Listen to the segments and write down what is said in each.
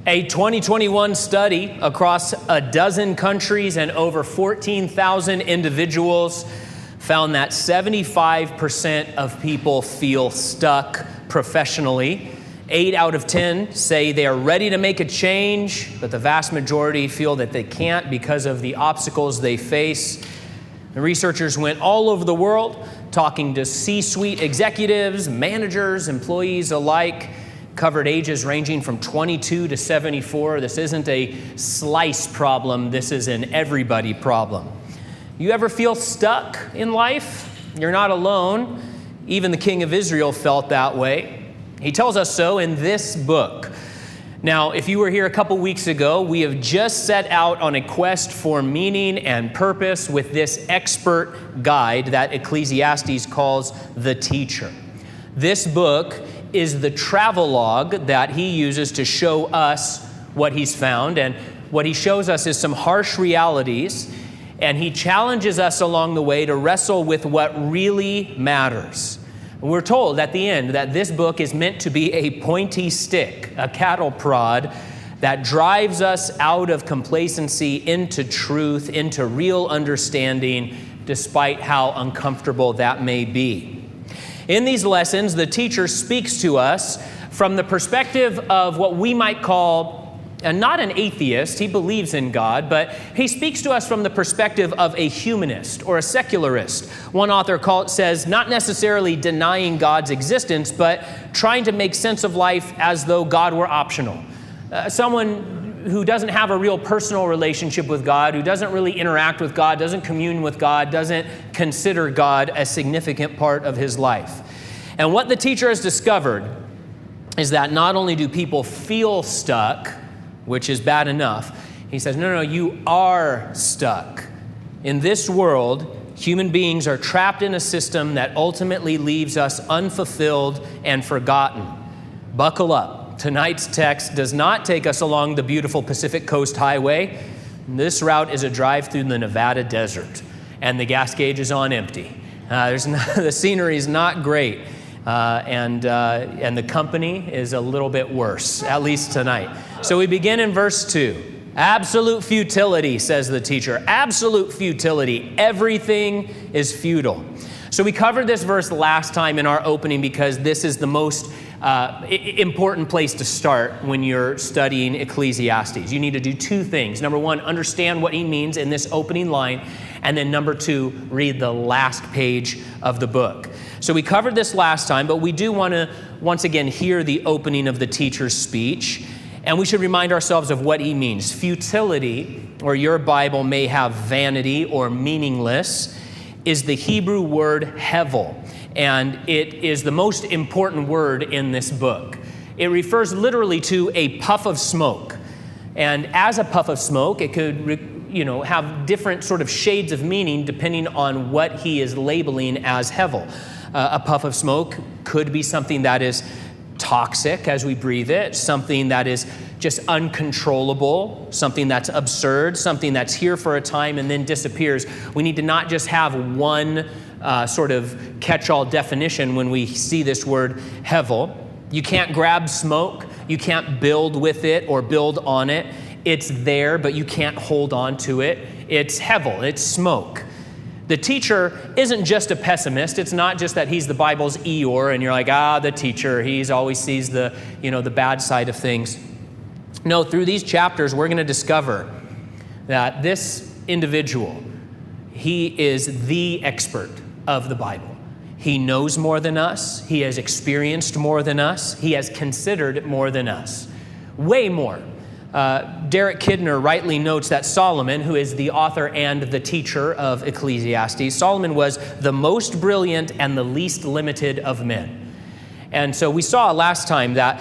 A 2021 study across a dozen countries and over 14,000 individuals found that 75% of people feel stuck professionally. 8 out of 10 say they are ready to make a change, but the vast majority feel that they can't because of the obstacles they face. The researchers went all over the world talking to C-suite executives, managers, employees alike, covered ages ranging from 22 to 74. This isn't a slice problem. This is an everybody problem. You ever feel stuck in life? You're not alone. Even the king of Israel felt that way. He tells us so in this book. Now, if you were here a couple weeks ago, we have just set out on a quest for meaning and purpose with this expert guide that Ecclesiastes calls the teacher. This book is the travelogue that he uses to show us what he's found. And what he shows us is some harsh realities, and he challenges us along the way to wrestle with what really matters. We're told at the end that this book is meant to be a pointy stick, a cattle prod that drives us out of complacency into truth, into real understanding, despite how uncomfortable that may be. In these lessons, the teacher speaks to us from the perspective of what we might call, and not an atheist, he believes in God, but he speaks to us from the perspective of a humanist or a secularist. One author says, not necessarily denying God's existence, but trying to make sense of life as though God were optional. Someone who doesn't have a real personal relationship with God, who doesn't really interact with God, doesn't commune with God, doesn't consider God a significant part of his life. And what the teacher has discovered is that not only do people feel stuck, which is bad enough, he says, no, you are stuck. In this world, human beings are trapped in a system that ultimately leaves us unfulfilled and forgotten. Buckle up. Tonight's text does not take us along the beautiful Pacific Coast Highway. This route is a drive through the Nevada desert, and the gas gauge is on empty. The scenery is not great, and the company is a little bit worse, at least tonight. So we begin in verse 2. Absolute futility, says the teacher. Absolute futility. Everything is futile. So we covered this verse last time in our opening because this is the most important place to start when you're studying Ecclesiastes. You need to do two things. Number one, understand what he means in this opening line. And then number two, read the last page of the book. So we covered this last time, but we do want to once again hear the opening of the teacher's speech. And we should remind ourselves of what he means. Futility, or your Bible may have vanity or meaningless, is the Hebrew word hevel. And it is the most important word in this book. It refers literally to a puff of smoke. And as a puff of smoke, it could have different sort of shades of meaning depending on what he is labeling as hevel. A puff of smoke could be something that is toxic as we breathe it, something that is just uncontrollable, something that's absurd, something that's here for a time and then disappears. We need to not just have one sort of catch-all definition when we see this word hevel. You can't grab smoke. You can't build with it or build on it. It's there, but you can't hold on to it. It's hevel. It's smoke. The teacher isn't just a pessimist. It's not just that he's the Bible's Eeyore and you're like, the teacher, he always sees the bad side of things. No, through these chapters, we're going to discover that this individual, he is the expert of the Bible. He knows more than us. He has experienced more than us. He has considered more than us. Way more. Derek Kidner rightly notes that Solomon, who is the author and the teacher of Ecclesiastes, Solomon was the most brilliant and the least limited of men. And so we saw last time that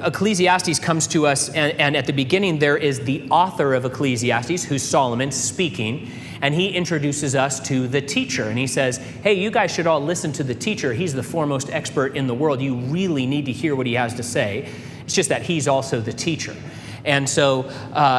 Ecclesiastes comes to us, and at the beginning there is the author of Ecclesiastes, who's Solomon, speaking, and he introduces us to the teacher. And he says, hey, you guys should all listen to the teacher. He's the foremost expert in the world. You really need to hear what he has to say. It's just that he's also the teacher. And so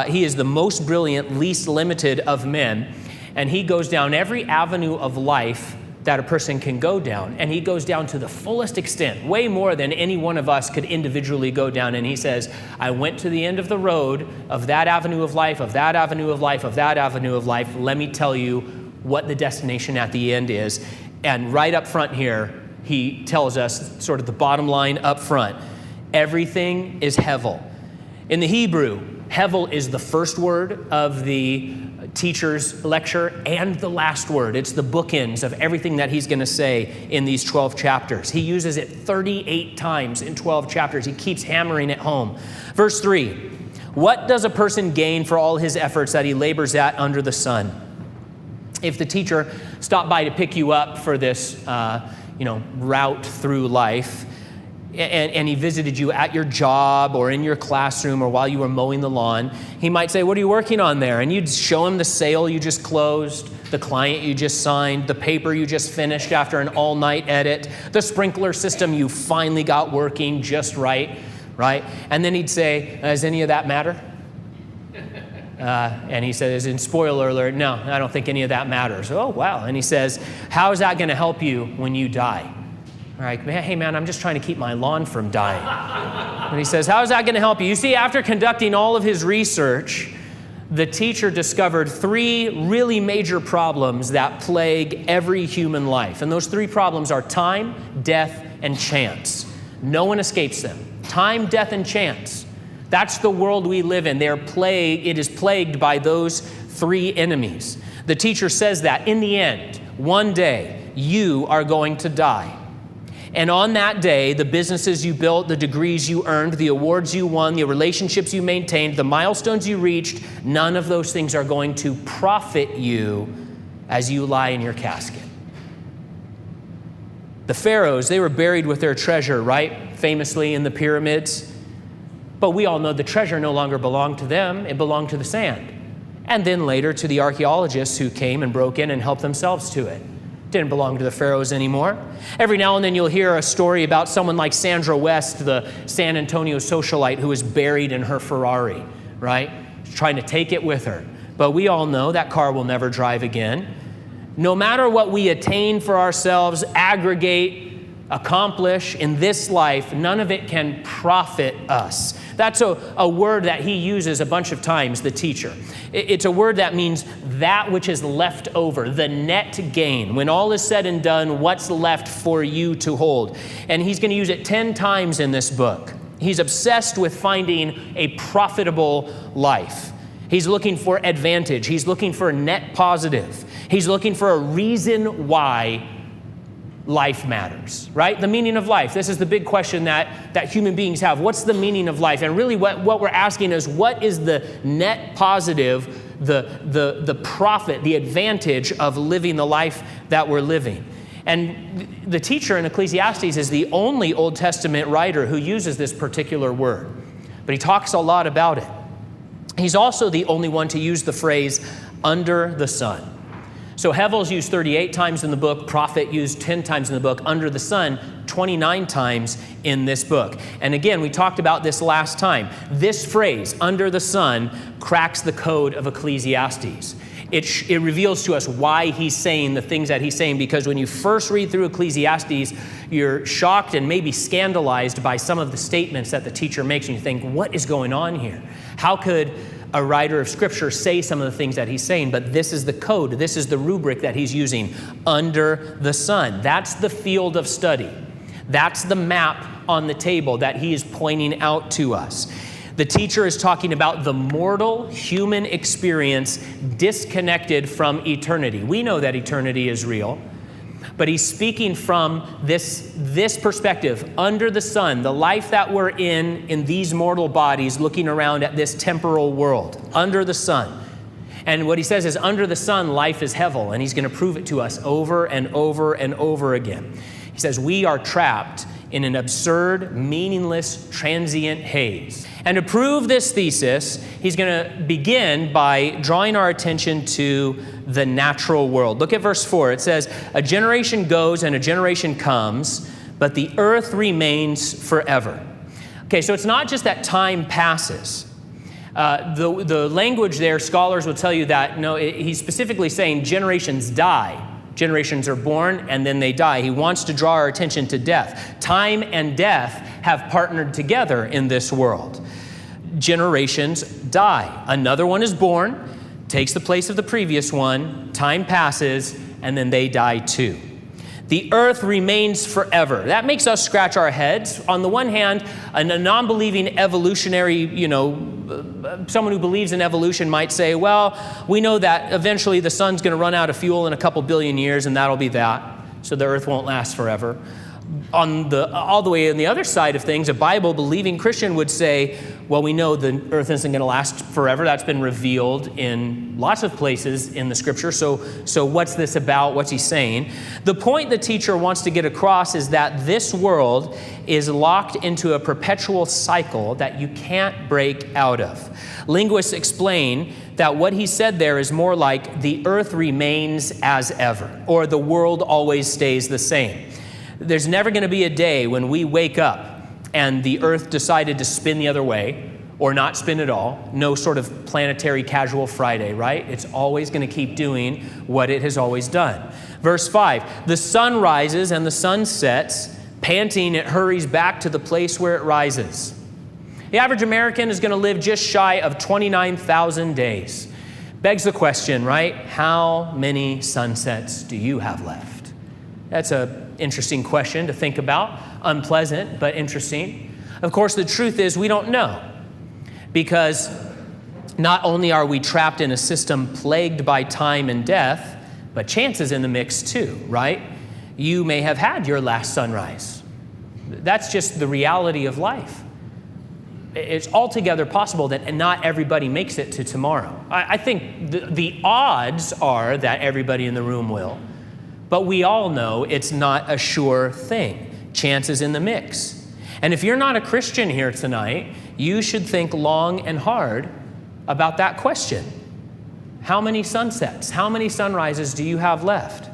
he is the most brilliant, least limited of men. And he goes down every avenue of life that a person can go down. And he goes down to the fullest extent, way more than any one of us could individually go down. And he says, I went to the end of the road of that avenue of life, of that avenue of life, of that avenue of life. Let me tell you what the destination at the end is. And right up front here, he tells us sort of the bottom line up front. Everything is hevel. In the Hebrew, hevel is the first word of the teacher's lecture and the last word. It's the bookends of everything that he's going to say in these 12 chapters. He uses it 38 times in 12 chapters. He keeps hammering it home. Verse 3, what does a person gain for all his efforts that he labors at under the sun? If the teacher stopped by to pick you up for this route through life, and he visited you at your job or in your classroom or while you were mowing the lawn, he might say, what are you working on there? And you'd show him the sale you just closed, the client you just signed, the paper you just finished after an all-night edit, the sprinkler system you finally got working just right? And then he'd say, does any of that matter? And he says, in spoiler alert, no, I don't think any of that matters. Oh, wow. And he says, how is that going to help you when you die? All right, hey, man, I'm just trying to keep my lawn from dying. And he says, how is that going to help you? You see, after conducting all of his research, the teacher discovered 3 really major problems that plague every human life. And those 3 problems are time, death, and chance. No one escapes them. Time, death, and chance. That's the world we live in. It is plagued by those 3 enemies. The teacher says that in the end, one day, you are going to die. And on that day, the businesses you built, the degrees you earned, the awards you won, the relationships you maintained, the milestones you reached, none of those things are going to profit you as you lie in your casket. The pharaohs, they were buried with their treasure, right? Famously in the pyramids. But we all know the treasure no longer belonged to them. It belonged to the sand. And then later to the archaeologists who came and broke in and helped themselves to it. Didn't belong to the pharaohs anymore. Every now and then you'll hear a story about someone like Sandra West, the San Antonio socialite who was buried in her Ferrari, right? Trying to take it with her. But we all know that car will never drive again. No matter what we attain for ourselves, aggregate, accomplish in this life, none of it can profit us. That's a word that he uses a bunch of times, the teacher. It's a word that means that which is left over, the net gain. When all is said and done, what's left for you to hold? And he's going to use it 10 times in this book. He's obsessed with finding a profitable life. He's looking for advantage. He's looking for net positive. He's looking for a reason why life matters, right? The meaning of life. This is the big question that human beings have. What's the meaning of life? And really what we're asking is, what is the net positive, the profit, the advantage of living the life that we're living? And the teacher in Ecclesiastes is the only Old Testament writer who uses this particular word. But he talks a lot about it. He's also the only one to use the phrase, under the sun. So Hevel's used 38 times in the book, prophet used 10 times in the book, under the sun 29 times in this book. And again, we talked about this last time. This phrase, under the sun, cracks the code of Ecclesiastes. It reveals to us why he's saying the things that he's saying, because when you first read through Ecclesiastes, you're shocked and maybe scandalized by some of the statements that the teacher makes, and you think, what is going on here? How could a writer of Scripture say some of the things that he's saying? But this is the code. This is the rubric that he's using, under the sun. That's the field of study. That's the map on the table that he is pointing out to us. The teacher is talking about the mortal human experience disconnected from eternity. We know that eternity is real, but he's speaking from this perspective, under the sun, the life that we're in these mortal bodies, looking around at this temporal world, under the sun. And what he says is, under the sun, life is hevel, and he's going to prove it to us over and over and over again. He says, we are trapped in an absurd, meaningless, transient haze. And to prove this thesis, he's going to begin by drawing our attention to the natural world. Look at verse 4. It says, a generation goes and a generation comes, but the earth remains forever. Okay, so it's not just that time passes. The language there, scholars will tell you that, no, he's specifically saying generations die. Generations are born and then they die. He wants to draw our attention to death. Time and death have partnered together in this world. Generations die. Another one is born, takes the place of the previous one, time passes, and then they die too. The earth remains forever. That makes us scratch our heads. On the one hand, a non-believing evolutionary, someone who believes in evolution might say, well, we know that eventually the sun's going to run out of fuel in a couple billion years, and that'll be that. So the earth won't last forever. All the way on the other side of things, a Bible-believing Christian would say, well, we know the earth isn't going to last forever. That's been revealed in lots of places in the scripture. So what's this about? What's he saying? The point the teacher wants to get across is that this world is locked into a perpetual cycle that you can't break out of. Linguists explain that what he said there is more like the earth remains as ever, or the world always stays the same. There's never going to be a day when we wake up and the earth decided to spin the other way or not spin at all. No sort of planetary casual Friday, right? It's always going to keep doing what it has always done. Verse 5, the sun rises and the sun sets. Panting, it hurries back to the place where it rises. The average American is going to live just shy of 29,000 days. Begs the question, right? How many sunsets do you have left? That's an interesting question to think about. Unpleasant, but interesting. Of course, the truth is we don't know, because not only are we trapped in a system plagued by time and death, but chance is in the mix too, right? You may have had your last sunrise. That's just the reality of life. It's altogether possible that not everybody makes it to tomorrow. I think the odds are that everybody in the room will. But we all know it's not a sure thing. Chance is in the mix. And if you're not a Christian here tonight, you should think long and hard about that question. How many sunsets, how many sunrises do you have left?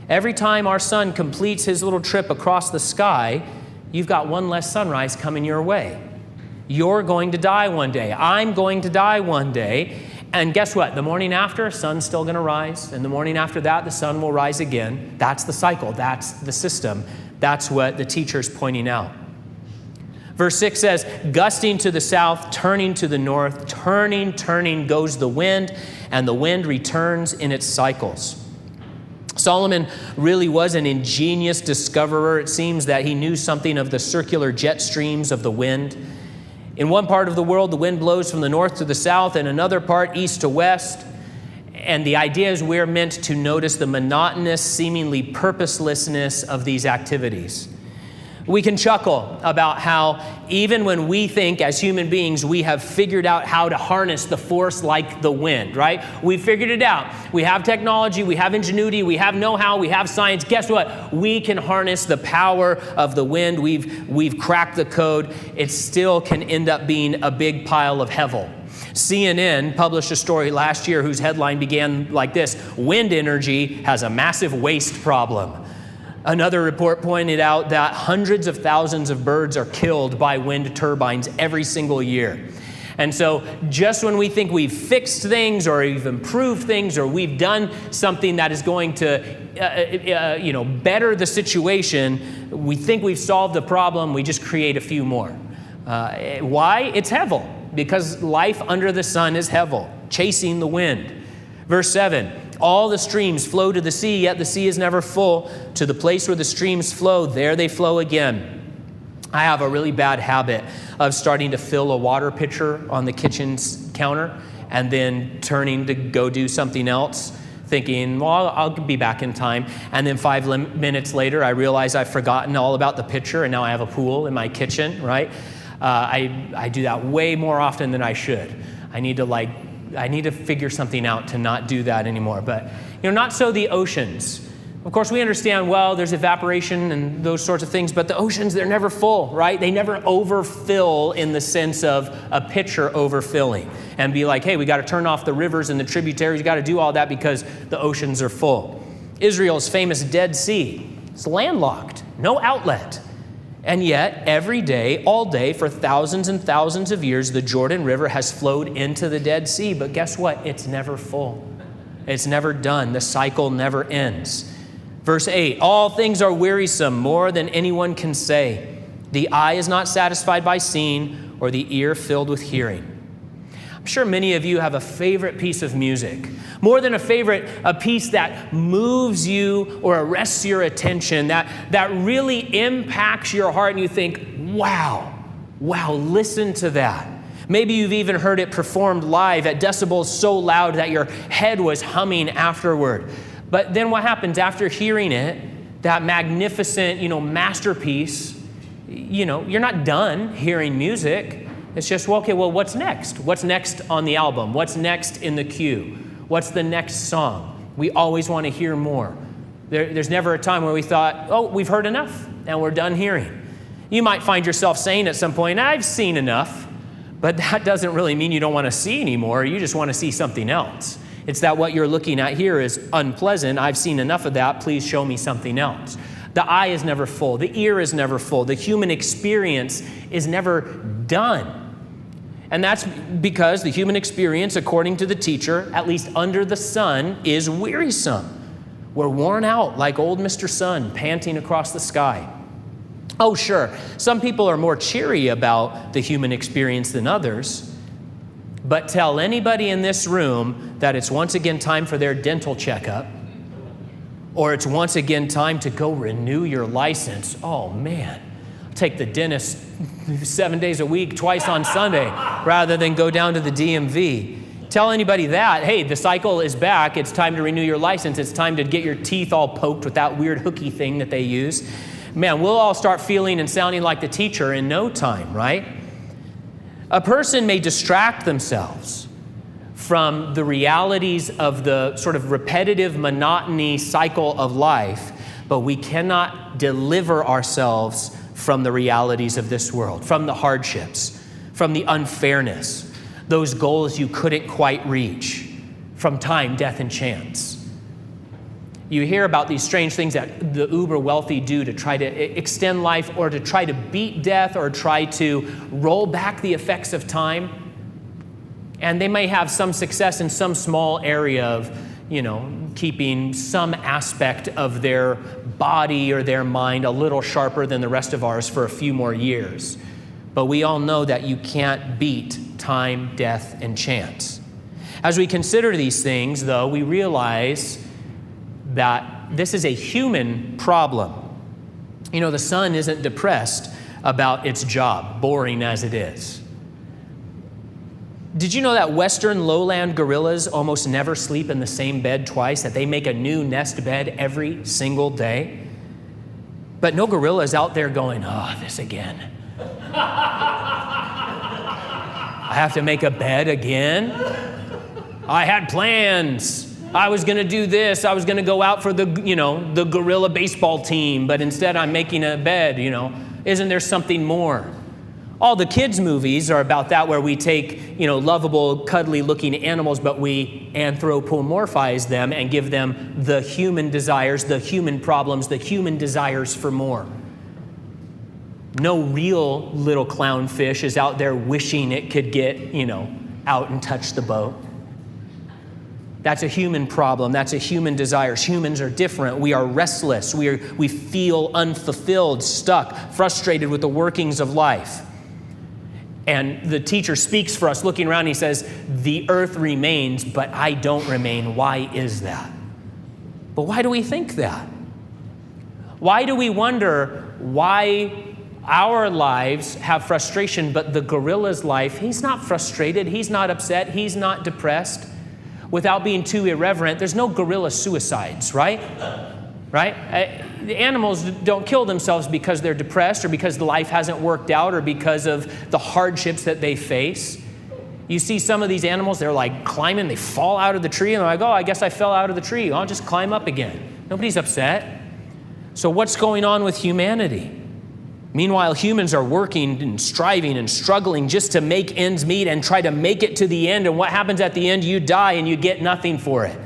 Every time our sun completes his little trip across the sky, you've got one less sunrise coming your way. You're going to die one day. I'm going to die one day. And guess what? The morning after, sun's still going to rise. And the morning after that, the sun will rise again. That's the cycle. That's the system. That's what the teacher's pointing out. Verse 6 says, gusting to the south, turning to the north, turning goes the wind, and the wind returns in its cycles. Solomon really was an ingenious discoverer. It seems that he knew something of the circular jet streams of the wind. In one part of the world, the wind blows from the north to the south, and another part east to west. And the idea is we're meant to notice the monotonous, seemingly purposelessness of these activities. We can chuckle about how even when we think as human beings we have figured out how to harness the force like the wind, right? We figured it out. We have technology, we have ingenuity, we have know-how, we have science. Guess what? We can harness the power of the wind. We've cracked the code. It still can end up being a big pile of hevel. CNN published a story last year whose headline began like this: wind energy has a massive waste problem. Another report pointed out that hundreds of thousands of birds are killed by wind turbines every single year. And so just when we think we've fixed things or we've improved things or we've done something that is going to better the situation, we think we've solved the problem, we just create a few more. Why? It's hevel, because life under the sun is hevel, chasing the wind. Verse 7, all the streams flow to the sea, yet the sea is never full. To the place where the streams flow, there they flow again. I have a really bad habit of starting to fill a water pitcher on the kitchen's counter and then turning to go do something else, thinking, well, I'll be back in time. And then 5 minutes later, I realize I've forgotten all about the pitcher, and now I have a pool in my kitchen, right? I do that way more often than I should. I need to figure something out to not do that anymore. But, not so the oceans. Of course, we understand, well, there's evaporation and those sorts of things, but the oceans, they're never full, right? They never overfill in the sense of a pitcher overfilling and be like, hey, we got to turn off the rivers and the tributaries. We got to do all that because the oceans are full. Israel's famous Dead Sea is landlocked, no outlet. And yet, every day, all day, for thousands and thousands of years, the Jordan River has flowed into the Dead Sea. But guess what? It's never full. It's never done. The cycle never ends. Verse 8, all things are wearisome, more than anyone can say. The eye is not satisfied by seeing, or the ear filled with hearing. I'm sure many of you have a favorite piece of music. More than a favorite, a piece that moves you or arrests your attention, that really impacts your heart, and you think, wow, listen to that. Maybe you've even heard it performed live at decibels so loud that your head was humming afterward. But then what happens after hearing it, that magnificent, masterpiece, you're not done hearing music. It's just, what's next? What's next on the album? What's next in the queue? What's the next song? We always want to hear more. There's never a time where we thought, we've heard enough and we're done hearing. You might find yourself saying at some point, I've seen enough, but that doesn't really mean you don't want to see anymore. You just want to see something else. It's that what you're looking at here is unpleasant. I've seen enough of that. Please show me something else. The eye is never full. The ear is never full. The human experience is never done. And that's because the human experience, according to the teacher, at least under the sun, is wearisome. We're worn out like old Mr. Sun panting across the sky. Oh, sure, some people are more cheery about the human experience than others. But tell anybody in this room that it's once again time for their dental checkup, or it's once again time to go renew your license. Oh man, take the dentist 7 days a week, twice on Sunday, rather than go down to the DMV. Tell anybody that, hey, the cycle is back. It's time to renew your license. It's time to get your teeth all poked with that weird hooky thing that they use. Man, we'll all start feeling and sounding like the teacher in no time, right? A person may distract themselves from the realities of the sort of repetitive monotony cycle of life, but we cannot deliver ourselves from the realities of this world, from the hardships, from the unfairness, those goals you couldn't quite reach, from time, death, and chance. You hear about these strange things that the uber wealthy do to try to extend life, or to try to beat death, or try to roll back the effects of time. And they may have some success in some small area of, keeping some aspect of their body or their mind a little sharper than the rest of ours for a few more years. But we all know that you can't beat time, death, and chance. As we consider these things, though, we realize that this is a human problem. The sun isn't depressed about its job, boring as it is. Did you know that Western lowland gorillas almost never sleep in the same bed twice, that they make a new nest bed every single day? But no gorilla is out there going, this again. I have to make a bed again? I had plans. I was going to do this. I was going to go out for the gorilla baseball team, but instead I'm making a bed, Isn't there something more? All the kids' movies are about that, where we take, lovable, cuddly-looking animals, but we anthropomorphize them and give them the human desires, the human problems, the human desires for more. No real little clownfish is out there wishing it could get, out and touch the boat. That's a human problem. That's a human desire. Humans are different. We are restless. We feel unfulfilled, stuck, frustrated with the workings of life. And the teacher speaks for us, looking around, he says, the earth remains, but I don't remain. Why is that? But why do we think that? Why do we wonder why our lives have frustration, but the gorilla's life, he's not frustrated, he's not upset, he's not depressed? Without being too irreverent, there's no gorilla suicides, right? Right? The animals don't kill themselves because they're depressed, or because the life hasn't worked out, or because of the hardships that they face. You see some of these animals, they're like climbing, they fall out of the tree, and they're like, I guess I fell out of the tree. I'll just climb up again. Nobody's upset. So what's going on with humanity? Meanwhile, humans are working and striving and struggling just to make ends meet and try to make it to the end. And what happens at the end? You die and you get nothing for it.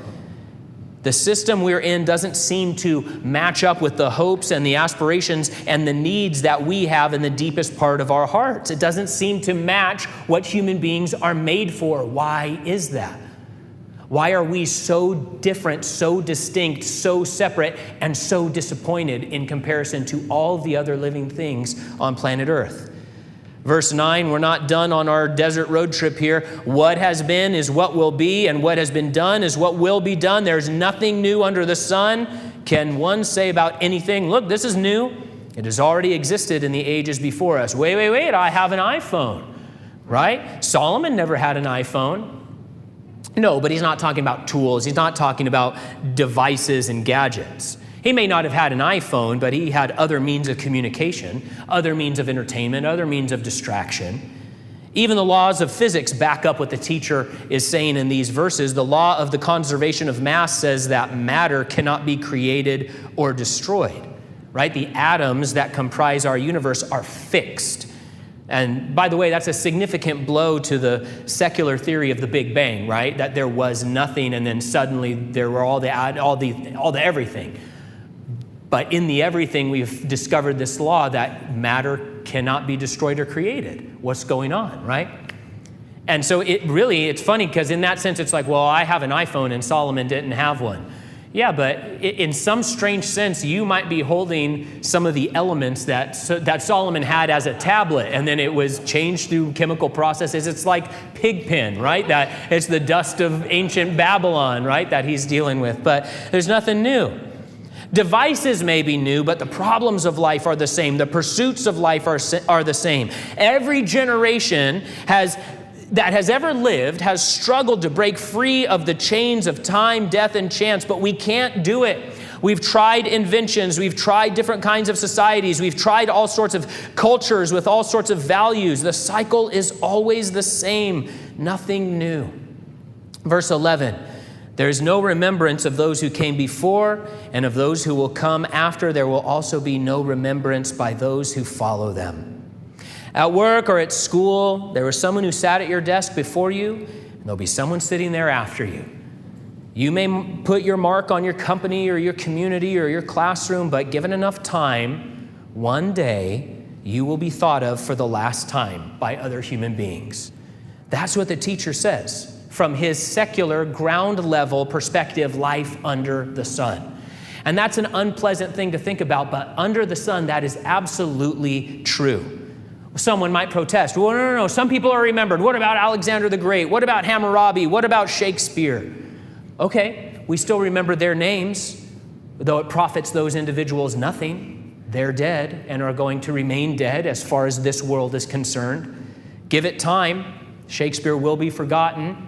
The system we're in doesn't seem to match up with the hopes and the aspirations and the needs that we have in the deepest part of our hearts. It doesn't seem to match what human beings are made for. Why is that? Why are we so different, so distinct, so separate, and so disappointed in comparison to all the other living things on planet Earth? Verse 9, we're not done on our desert road trip here. What has been is what will be, and what has been done is what will be done. There's nothing new under the sun. Can one say about anything, look, this is new? It has already existed in the ages before us. Wait, I have an iPhone, right? Solomon never had an iPhone. No, but he's not talking about tools. He's not talking about devices and gadgets. He may not have had an iPhone, but he had other means of communication, other means of entertainment, other means of distraction. Even the laws of physics back up what the teacher is saying in these verses. The law of the conservation of mass says that matter cannot be created or destroyed, right? The atoms that comprise our universe are fixed. And by the way, that's a significant blow to the secular theory of the Big Bang, right? That there was nothing and then suddenly there were all the everything. But in the everything, we've discovered this law that matter cannot be destroyed or created. What's going on, right? And so it's funny because in that sense, it's like, well, I have an iPhone and Solomon didn't have one. Yeah, but in some strange sense, you might be holding some of the elements that Solomon had as a tablet, and then it was changed through chemical processes. It's like pigpen, right? That it's the dust of ancient Babylon, right, that he's dealing with. But there's nothing new. Devices may be new, but the problems of life are the same. The pursuits of life are the same. Every generation that has ever lived has struggled to break free of the chains of time, death, and chance, but we can't do it. We've tried inventions. We've tried different kinds of societies. We've tried all sorts of cultures with all sorts of values. The cycle is always the same, nothing new. Verse 11, there is no remembrance of those who came before, and of those who will come after. There will also be no remembrance by those who follow them. At work or at school, there was someone who sat at your desk before you, and there'll be someone sitting there after you. You may put your mark on your company or your community or your classroom, but given enough time, one day you will be thought of for the last time by other human beings. That's what the teacher says from his secular ground level perspective, life under the sun. And that's an unpleasant thing to think about, but under the sun, that is absolutely true. Someone might protest. Well, no. Some people are remembered. What about Alexander the Great? What about Hammurabi? What about Shakespeare? Okay, we still remember their names, though it profits those individuals nothing. They're dead and are going to remain dead as far as this world is concerned. Give it time. Shakespeare will be forgotten.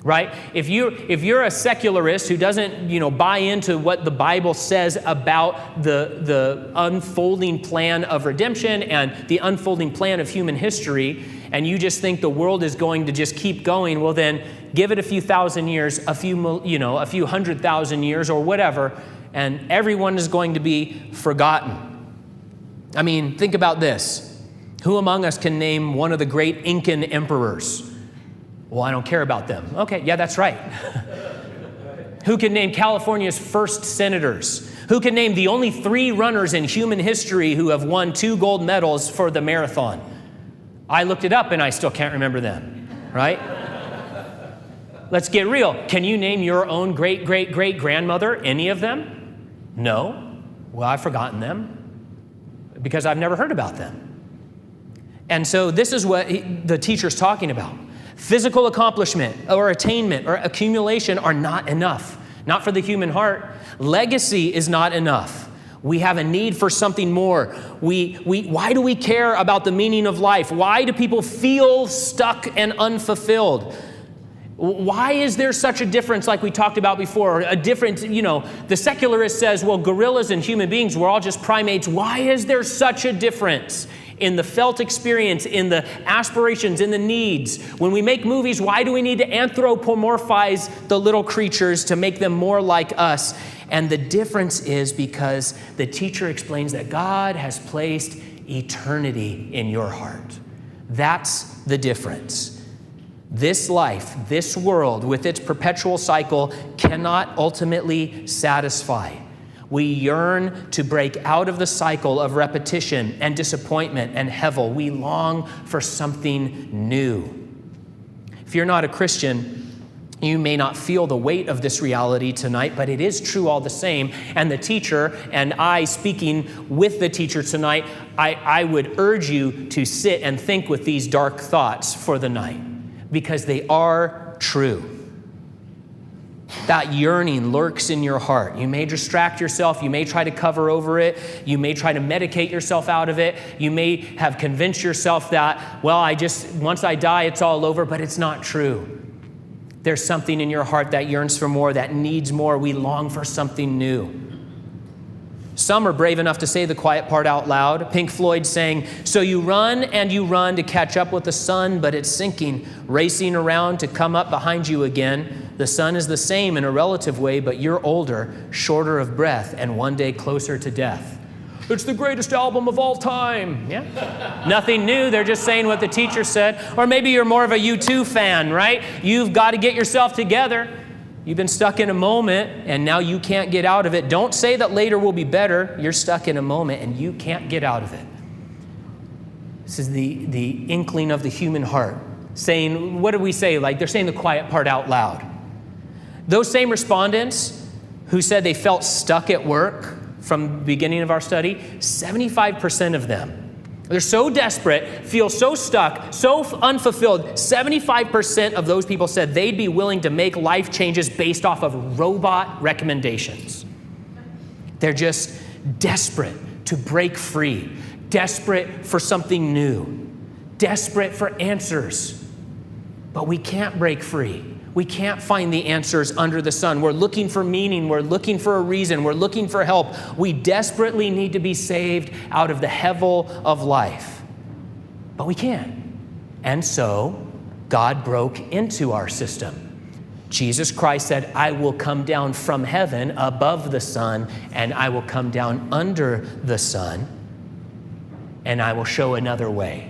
Right? If you're a secularist who doesn't, buy into what the Bible says about the unfolding plan of redemption and the unfolding plan of human history, and you just think the world is going to just keep going, well then give it a few thousand years, a few 100,000 years or whatever, and everyone is going to be forgotten. I mean, think about this. Who among us can name one of the great Incan emperors? Well, I don't care about them. Okay, yeah, that's right. Who can name California's first senators? Who can name the only 3 runners in human history who have won 2 gold medals for the marathon? I looked it up and I still can't remember them, right? Let's get real. Can you name your own great-great-great-grandmother, any of them? No. Well, I've forgotten them because I've never heard about them. And so this is what the teacher's talking about. Physical accomplishment or attainment or accumulation are not enough. Not for the human heart. Legacy is not enough. We have a need for something more. Why do we care about the meaning of life? Why do people feel stuck and unfulfilled? Why is there such a difference like we talked about before? A difference, the secularist says, well, gorillas and human beings, we're all just primates. Why is there such a difference in the felt experience, in the aspirations, in the needs? When we make movies, why do we need to anthropomorphize the little creatures to make them more like us? And the difference is because the teacher explains that God has placed eternity in your heart. That's the difference. This life, this world, with its perpetual cycle, cannot ultimately satisfy. We yearn to break out of the cycle of repetition and disappointment and hevel. We long for something new. If you're not a Christian, You may not feel the weight of this reality tonight, but it is true all the same. And the teacher, and I speaking with the teacher tonight, I would urge you to sit and think with these dark thoughts for the night, because they are true. That yearning lurks in your heart. You may distract yourself. You may try to cover over it. You may try to medicate yourself out of it. You may have convinced yourself that, well, once I die, it's all over, but it's not true. There's something in your heart that yearns for more, that needs more. We long for something new. Some are brave enough to say the quiet part out loud. Pink Floyd sang, "So you run and you run to catch up with the sun, but it's sinking, racing around to come up behind you again. The sun is the same in a relative way, but you're older, shorter of breath, and one day closer to death." It's the greatest album of all time. Yeah. Nothing new. They're just saying what the teacher said. Or maybe you're more of a U2 fan, right? You've got to get yourself together. You've been stuck in a moment, and now you can't get out of it. Don't say that later will be better. You're stuck in a moment, and you can't get out of it. This is the inkling of the human heart. Saying, what do we say? Like, they're saying the quiet part out loud. Those same respondents who said they felt stuck at work from the beginning of our study, 75% of them, they're so desperate, feel so stuck, so unfulfilled. 75% of those people said they'd be willing to make life changes based off of robot recommendations. They're just desperate to break free, desperate for something new, desperate for answers. But we can't break free. We can't find the answers under the sun. We're looking for meaning. We're looking for a reason. We're looking for help. We desperately need to be saved out of the hevel of life. But we can't. And so God broke into our system. Jesus Christ said, "I will come down from heaven above the sun, and I will come down under the sun, and I will show another way."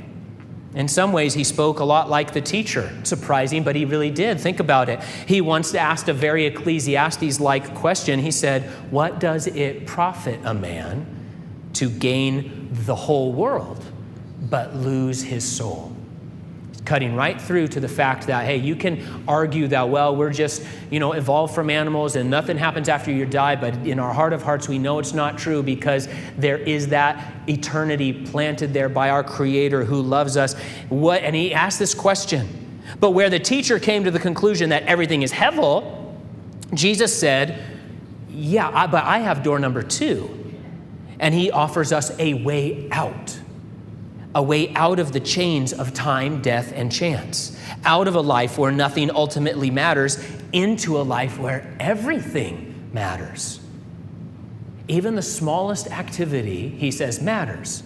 In some ways, he spoke a lot like the teacher. Surprising, but he really did. Think about it. He once asked a very Ecclesiastes-like question. He said, "What does it profit a man to gain the whole world but lose his soul?" Cutting right through to the fact that, hey, you can argue that, well, we're just, evolved from animals and nothing happens after you die, but in our heart of hearts, we know it's not true because there is that eternity planted there by our Creator who loves us. And he asked this question. But where the teacher came to the conclusion that everything is hevel, Jesus said, yeah, but I have door number 2. And he offers us a way out. A way out of the chains of time, death, and chance. Out of a life where nothing ultimately matters, into a life where everything matters. Even the smallest activity, he says, matters.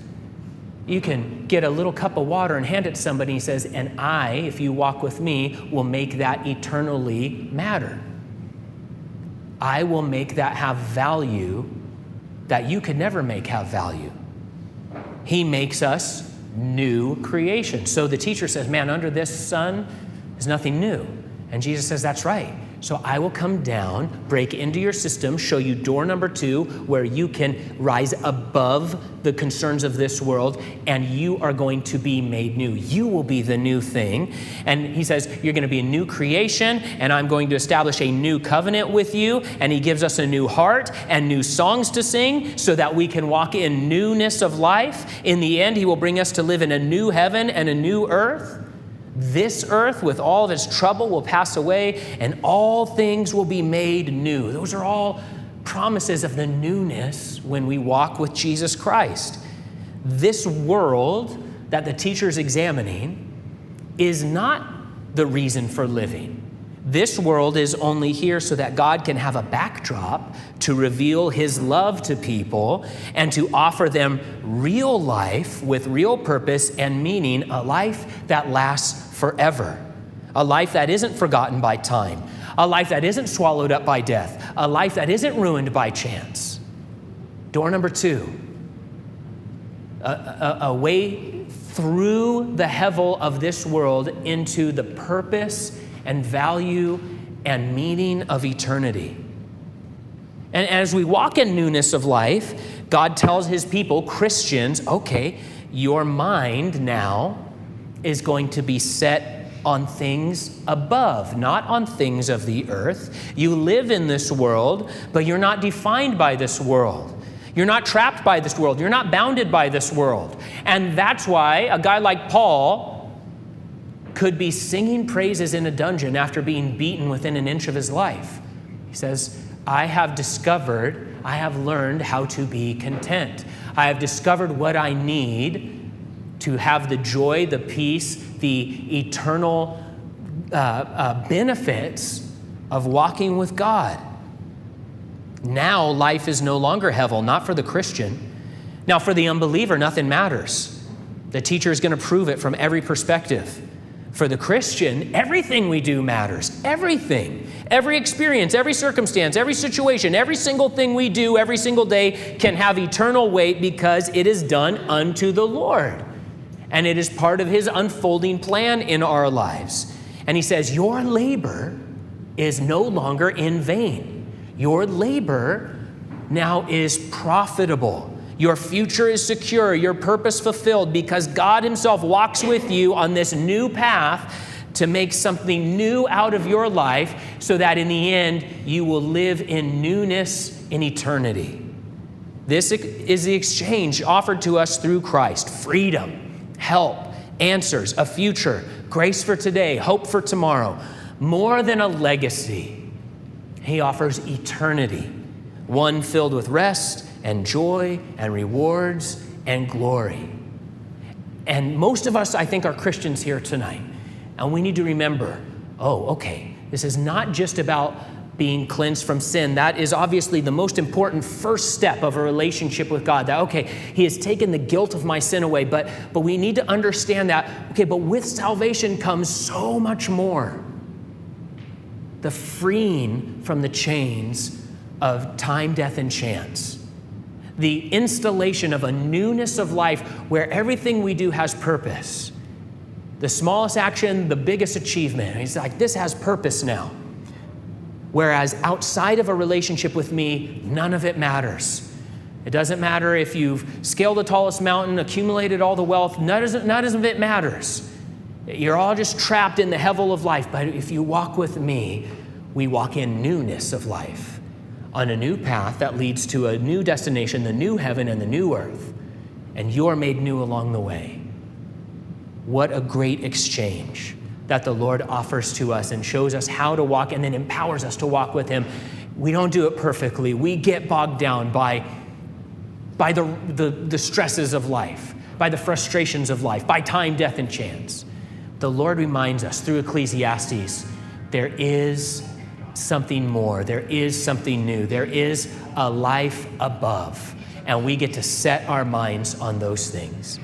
You can get a little cup of water and hand it to somebody, he says, and I, if you walk with me, will make that eternally matter. I will make that have value that you could never make have value. He makes us new creation. So the teacher says, man, under this sun is nothing new. And Jesus says, that's right. So I will come down, break into your system, show you door number 2, where you can rise above the concerns of this world, and you are going to be made new. You will be the new thing. And he says, you're going to be a new creation, and I'm going to establish a new covenant with you. And he gives us a new heart and new songs to sing so that we can walk in newness of life. In the end, he will bring us to live in a new heaven and a new earth. This earth with all of its trouble will pass away and all things will be made new. Those are all promises of the newness when we walk with Jesus Christ. This world that the teacher is examining is not the reason for living. This world is only here so that God can have a backdrop to reveal his love to people and to offer them real life with real purpose and meaning, a life that lasts forever, a life that isn't forgotten by time, a life that isn't swallowed up by death, a life that isn't ruined by chance. Door number 2, a way through the hevel of this world into the purpose and value and meaning of eternity. And as we walk in newness of life, God tells his people, Christians, okay, your mind now is going to be set on things above, not on things of the earth. You live in this world, but you're not defined by this world. You're not trapped by this world. You're not bounded by this world. And that's why a guy like Paul could be singing praises in a dungeon after being beaten within an inch of his life. He says, I have learned how to be content. I have discovered what I need to have the joy, the peace, the eternal benefits of walking with God. Now life is no longer hell, not for the Christian. Now for the unbeliever, nothing matters. The teacher is going to prove it from every perspective. For the Christian, everything we do matters. Everything. Every experience, every circumstance, every situation, every single thing we do every single day can have eternal weight because it is done unto the Lord. And it is part of his unfolding plan in our lives. And he says, your labor is no longer in vain. Your labor now is profitable. Your future is secure, your purpose fulfilled, because God himself walks with you on this new path to make something new out of your life so that in the end you will live in newness in eternity. This is the exchange offered to us through Christ: freedom, help, answers, a future, grace for today, hope for tomorrow. More than a legacy, he offers eternity, one filled with rest and joy and rewards and glory. And most of us, I think, are Christians here tonight. And we need to remember, this is not just about being cleansed from sin. That is obviously the most important first step of a relationship with God. That, he has taken the guilt of my sin away. But we need to understand that, but with salvation comes so much more. The freeing from the chains of time, death, and chance. The installation of a newness of life where everything we do has purpose. The smallest action, the biggest achievement. He's like, this has purpose now. Whereas outside of a relationship with me, none of it matters. It doesn't matter if you've scaled the tallest mountain, accumulated all the wealth, none of it matters. You're all just trapped in the hevel of life. But if you walk with me, we walk in newness of life, on a new path that leads to a new destination, the new heaven and the new earth. And you're made new along the way. What a great exchange that the Lord offers to us and shows us how to walk and then empowers us to walk with him. We don't do it perfectly. We get bogged down by the stresses of life, by the frustrations of life, by time, death, and chance. The Lord reminds us through Ecclesiastes, there is something more. There is something new. There is a life above. And we get to set our minds on those things.